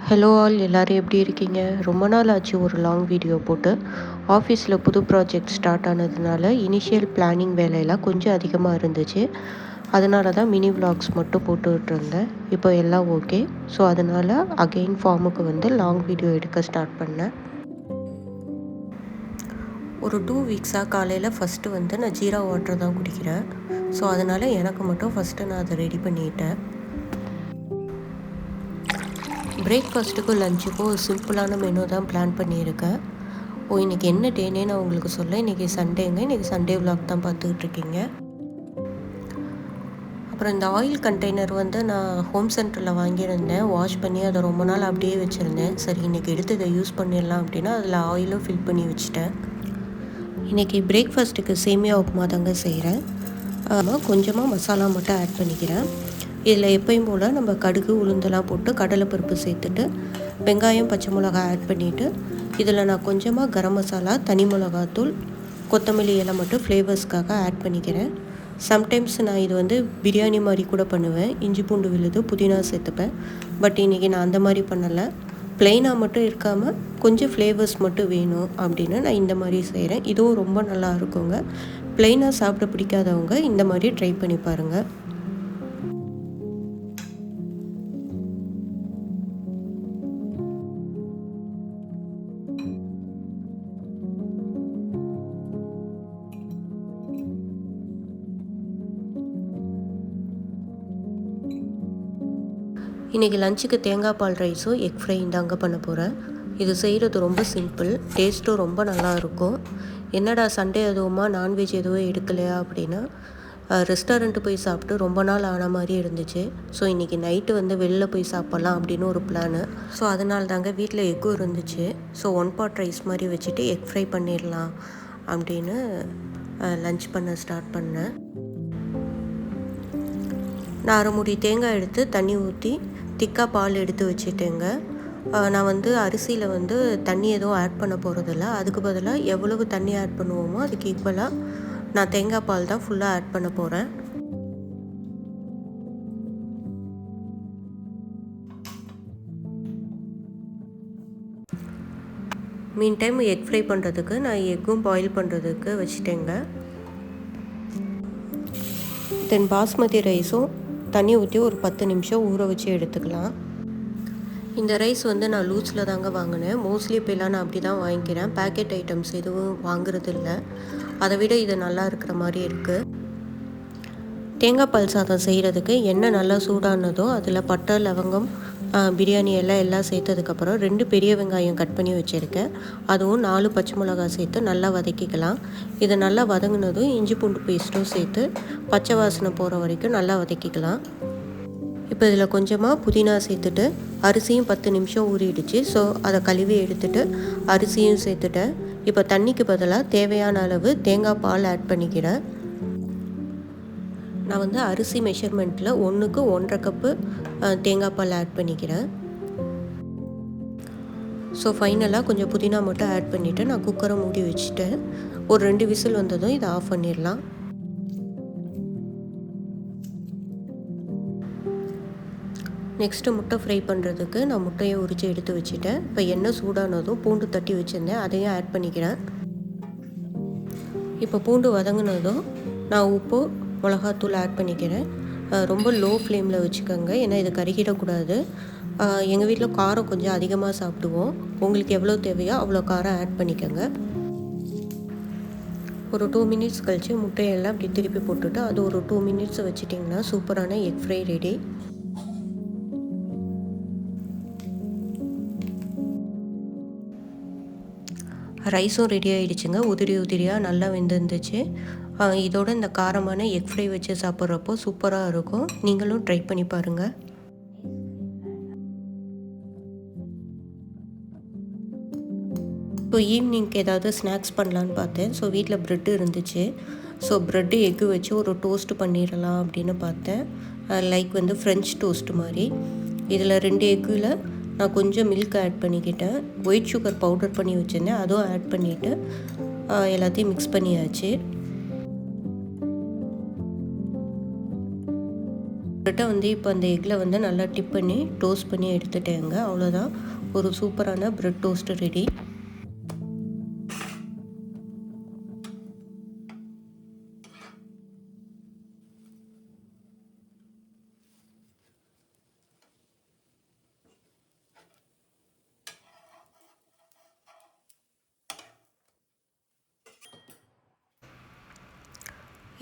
Hello all, எல்லோரும் எப்படி இருக்கீங்க? ரொம்ப நாள் ஆச்சு ஒரு லாங் வீடியோ போட்டு. ஆஃபீஸில் புது ப்ராஜெக்ட் ஸ்டார்ட் ஆனதுனால இனிஷியல் பிளானிங் வேலையெல்லாம் கொஞ்சம் அதிகமாக இருந்துச்சு. அதனால தான் மினி விலாக்ஸ் மட்டும் போட்டுக்கிட்டு இருந்தேன். இப்போ எல்லாம் ஓகே. ஸோ அதனால் அகெயின் ஃபார்முக்கு வந்து லாங் வீடியோ எடுக்க ஸ்டார்ட் பண்ணேன். ஒரு 2 வீக்ஸாக காலையில் ஃபஸ்ட்டு வந்து நான் ஜீரா வாட்டர் தான் குடிக்கிறேன். ஸோ அதனால் எனக்கு மட்டும் ஃபஸ்ட்டு நான் அதை ரெடி பண்ணிட்டேன். பிரேக்ஃபாஸ்ட்டுக்கும் லஞ்சுக்கும் ஒரு சிம்பிளான மெனு தான் பிளான் பண்ணியிருக்கேன். இன்றைக்கி என்ன டேனே நான் உங்களுக்கு சொல்ல. இன்றைக்கி சண்டேங்க. இன்றைக்கி சண்டே விலாக் தான் பார்த்துக்கிட்டு இருக்கீங்க. அப்புறம் இந்த ஆயில் கண்டெய்னர் வந்து நான் ஹோம் சென்டரில் வாங்கியிருந்தேன். வாஷ் பண்ணி அதை ரொம்ப நாள் அப்படியே வச்சுருந்தேன். சரி, இன்றைக்கி எடுத்து இதை யூஸ் பண்ணிடலாம் அப்படின்னா அதில் ஆயிலும் ஃபில் பண்ணி வச்சுட்டேன். இன்றைக்கி பிரேக்ஃபாஸ்ட்டுக்கு சேமியா உப்புமா தாங்க செய்கிறேன். கொஞ்சமாக மசாலா மட்டும் ஆட் பண்ணிக்கிறேன். இதில் எப்பயும் போல் நம்ம கடுகு உளுந்தெல்லாம் போட்டு கடலைப்பருப்பு சேர்த்துட்டு வெங்காயம் பச்சை மிளகாய் ஆட் பண்ணிவிட்டு இதில் நான் கொஞ்சமாக கரம் மசாலா, தனி மிளகாத்தூள், கொத்தமல்லி எல்லாம் மட்டும் ஃப்ளேவர்ஸ்க்காக ஆட் பண்ணிக்கிறேன். சம்டைம்ஸ் நான் இது வந்து பிரியாணி மாதிரி கூட பண்ணுவேன். இஞ்சி பூண்டு விழுது, புதினா சேர்த்துப்பேன். பட் இன்றைக்கி நான் அந்த மாதிரி பண்ணலை. ப்ளெயினாக மட்டும் இருக்காமல் கொஞ்சம் ஃப்ளேவர்ஸ் மட்டும் வேணும் அப்படின்னு நான் இந்த மாதிரி செய்கிறேன். இதுவும் ரொம்ப நல்லா இருக்குங்க. ப்ளெயினாக சாப்பிட பிடிக்காதவங்க இந்த மாதிரி ட்ரை பண்ணி பாருங்கள். இன்றைக்கி லஞ்சுக்கு தேங்காய் பால் ரைஸும் எக் ஃப்ரையும் தாங்க பண்ண போகிறேன். இது செய்கிறது ரொம்ப சிம்பிள், டேஸ்ட்டும் ரொம்ப நல்லாயிருக்கும். என்னடா சண்டே எதுவுமா நான்வெஜ் எதுவும் எடுக்கலையா அப்படின்னா, ரெஸ்டாரண்ட்டு போய் சாப்பிட்டு ரொம்ப நாள் ஆன மாதிரி இருந்துச்சு. ஸோ இன்றைக்கி நைட்டு வந்து வெளில போய் சாப்பிட்லாம் அப்படின்னு ஒரு பிளானு. ஸோ அதனால தாங்க வீட்டில் எக்கும் இருந்துச்சு. ஸோ 1 பாட் ரைஸ் மாதிரி வச்சுட்டு எக் ஃப்ரை பண்ணிடலாம் அப்படின்னு லஞ்ச் பண்ண ஸ்டார்ட் பண்ணேன். நான் 1/2 மூடி தேங்காய் எடுத்து தண்ணி ஊற்றி திக்காக பால் எடுத்து வச்சுட்டேங்க. நான் வந்து அரிசியில் வந்து தண்ணி எதுவும் ஆட் பண்ண போகிறதில்ல. அதுக்கு பதிலாக எவ்வளவு தண்ணி ஆட் பண்ணுவோமோ அதுக்கு ஈக்குவலாக நான் தேங்காய் பால் தான் ஃபுல்லாக ஆட் பண்ண போகிறேன். மீன் டைம் எக் ஃப்ரை பண்ணுறதுக்கு நான் எக்கும் பாயில் பண்ணுறதுக்கு வச்சுட்டேங்க. தென் பாஸ்மதி ரைஸும் தண்ணி ஊற்றி ஒரு 10 நிமிஷம் ஊற வச்சு எடுத்துக்கலாம். இந்த ரைஸ் வந்து நான் லூஸில் தாங்க வாங்கினேன். மோஸ்ட்லி இப்போலாம் நான் அப்படி தான் வாங்கிக்கிறேன். பேக்கெட் ஐட்டம்ஸ் எதுவும் வாங்குறது இல்லை. அதை விட இது நல்லா இருக்கிற மாதிரி இருக்குது. தேங்காய் பால் சாதம் செய்கிறதுக்கு எண்ணெய் நல்லா சூடானதும் அதில் பட்டை, லவங்கம், பிரியாணி எல்லாம் சேர்த்ததுக்கப்புறம் 2 பெரிய வெங்காயம் கட் பண்ணி வச்சுருக்கேன். அதுவும் 4 பச்சை மிளகாய் சேர்த்து நல்லா வதக்கிக்கலாம். இது நல்லா வதங்கினதும் இஞ்சி பூண்டு பேஸ்ட்டும் சேர்த்து பச்சை வாசனை போகிற வரைக்கும் நல்லா வதக்கிக்கலாம். இப்போ இதில் கொஞ்சமாக புதினா சேர்த்துட்டு அரிசியும் 10 நிமிஷம் ஊறிடுச்சு. ஸோ அதை கழுவி எடுத்துகிட்டு அரிசியும் சேர்த்துட்டேன். இப்போ தண்ணிக்கு பதிலாக தேவையான அளவு தேங்காய் பால் ஆட் பண்ணிக்கிறேன். நான் வந்து அரிசி மெஷர்மெண்ட்டில் 1க்கு 1.5 கப்பு தேங்காய் பால் ஆட் பண்ணிக்கிறேன். ஸோ ஃபைனலாக கொஞ்சம் புதினா மட்டும் ஆட் பண்ணிவிட்டு நான் குக்கரை மூடி வச்சுட்டேன். ஒரு 2 விசில் வந்ததும் இதை ஆஃப் பண்ணிடலாம். நெக்ஸ்ட்டு முட்டை ஃப்ரை பண்ணுறதுக்கு நான் முட்டையை உரித்து எடுத்து வச்சுட்டேன். இப்போ எண்ணெய் சூடானதும் பூண்டு தட்டி வச்சுருந்தேன், அதையும் ஆட் பண்ணிக்கிறேன். இப்போ பூண்டு வதங்கினதும் நான் உப்பு, மிளகாத்தூள் ஆட் பண்ணிக்கிறேன். ரொம்ப லோ ஃப்ளேமில் வச்சுக்கோங்க, ஏன்னா இது கருகிடக்கூடாது. எங்கள் வீட்டில் காரம் கொஞ்சம் அதிகமாக சாப்பிடுவோம். உங்களுக்கு எவ்வளோ தேவையோ அவ்வளோ காரம் ஆட் பண்ணிக்கோங்க. ஒரு 2 மினிட்ஸ் கழித்து முட்டையெல்லாம் அப்படி திருப்பி போட்டுட்டு அது ஒரு 2 மினிட்ஸ் வச்சுட்டிங்கன்னா சூப்பரான எக் ஃப்ரை ரெடி. ரைஸும் ரெடி ஆகிடுச்சுங்க. உதிரி உதிரியாக நல்லா வெந்துருந்துச்சு. இதோட இந்த காரமான எக் ஃப்ரை வச்சு சாப்பிட்றப்போ சூப்பராக இருக்கும். நீங்களும் ட்ரை பண்ணி பாருங்கள். இப்போ ஈவினிங்க்கு ஏதாவது ஸ்நாக்ஸ் பண்ணலான்னு பார்த்தேன். ஸோ வீட்டில் ப்ரெட்டு இருந்துச்சு. ஸோ ப்ரெட்டு எக்கு வச்சு ஒரு டோஸ்ட் பண்ணிடலாம் அப்படின்னு பார்த்தேன். லைக் வந்து ஃப்ரெஞ்ச் டோஸ்ட் மாதிரி. இதில் 2 எக்கில் நான் கொஞ்சம் மில்க் ஆட் பண்ணிக்கிட்டேன். ஒயிட் சுகர் பவுடர் பண்ணி வச்சுருந்தேன், அதுவும் ஆட் பண்ணிவிட்டு எல்லாத்தையும் மிக்ஸ் பண்ணியாச்சு. ப்ரெட்டை வந்து இப்போ அந்த எக்கில் வந்து நல்லா டிப் பண்ணி டோஸ்ட் பண்ணி எடுத்துட்டேங்க. அவ்வளோதான், ஒரு சூப்பரான ப்ரெட் டோஸ்ட் ரெடி.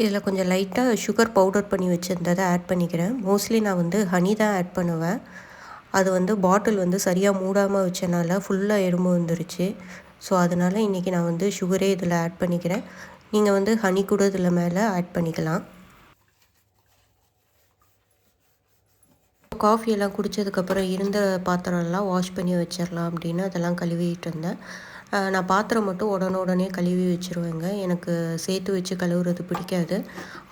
இதில் கொஞ்சம் லைட்டாக சுகர் பவுடர் பண்ணி வச்சுருந்ததை ஆட் பண்ணிக்கிறேன். மோஸ்ட்லி நான் வந்து ஹனி தான் ஆட் பண்ணுவேன். அது வந்து பாட்டில் வந்து சரியாக மூடாமல் வச்சனால ஃபுல்லாக எறும்பு வந்துருச்சு. ஸோ அதனால் இன்றைக்கி நான் வந்து சுகரே இதில் ஆட் பண்ணிக்கிறேன். நீங்கள் வந்து ஹனி கூட இதில் மேலே ஆட் பண்ணிக்கலாம். காஃபி எல்லாம் குடித்ததுக்கப்புறம் இருந்த பாத்திரம்லாம் வாஷ் பண்ணி வச்சிடலாம் அப்படின்னு அதெல்லாம் கழுவிட்டு இருந்தேன். நான் பாத்திரம் மட்டும் உடனே கழுவி வச்சுருவேங்க. எனக்கு சேர்த்து வச்சு கழுவுறது பிடிக்காது.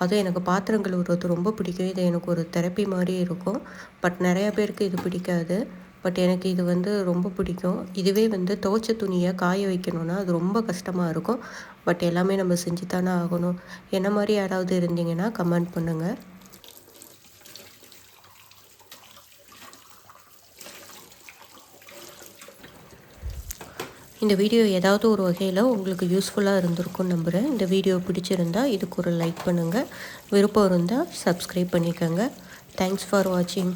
அதுவும் எனக்கு பாத்திரம் கழுவுறது ரொம்ப பிடிக்கும். இது எனக்கு ஒரு தெரப்பி மாதிரி இருக்கும். பட் நிறையா பேருக்கு இது பிடிக்காது. பட் எனக்கு இது வந்து ரொம்ப பிடிக்கும். இதுவே வந்து துவைச்ச துணியை காய வைக்கணும்னா அது ரொம்ப கஷ்டமாக இருக்கும். பட் எல்லாமே நம்ம செஞ்சு தானே ஆகணும். என்ன மாதிரி யாராவது இருந்தீங்கன்னா கமெண்ட் பண்ணுங்கள். இந்த வீடியோ ஏதாவது ஒரு வகையில் உங்களுக்கு யூஸ்ஃபுல்லாக இருந்திருக்கும்னு நம்புகிறேன். இந்த வீடியோ பிடிச்சிருந்தா இதுக்கு ஒரு லைக் பண்ணுங்கள். விருப்பம் இருந்தால் சப்ஸ்கிரைப் பண்ணிக்கோங்க. தேங்க்ஸ் ஃபார் வாட்சிங்.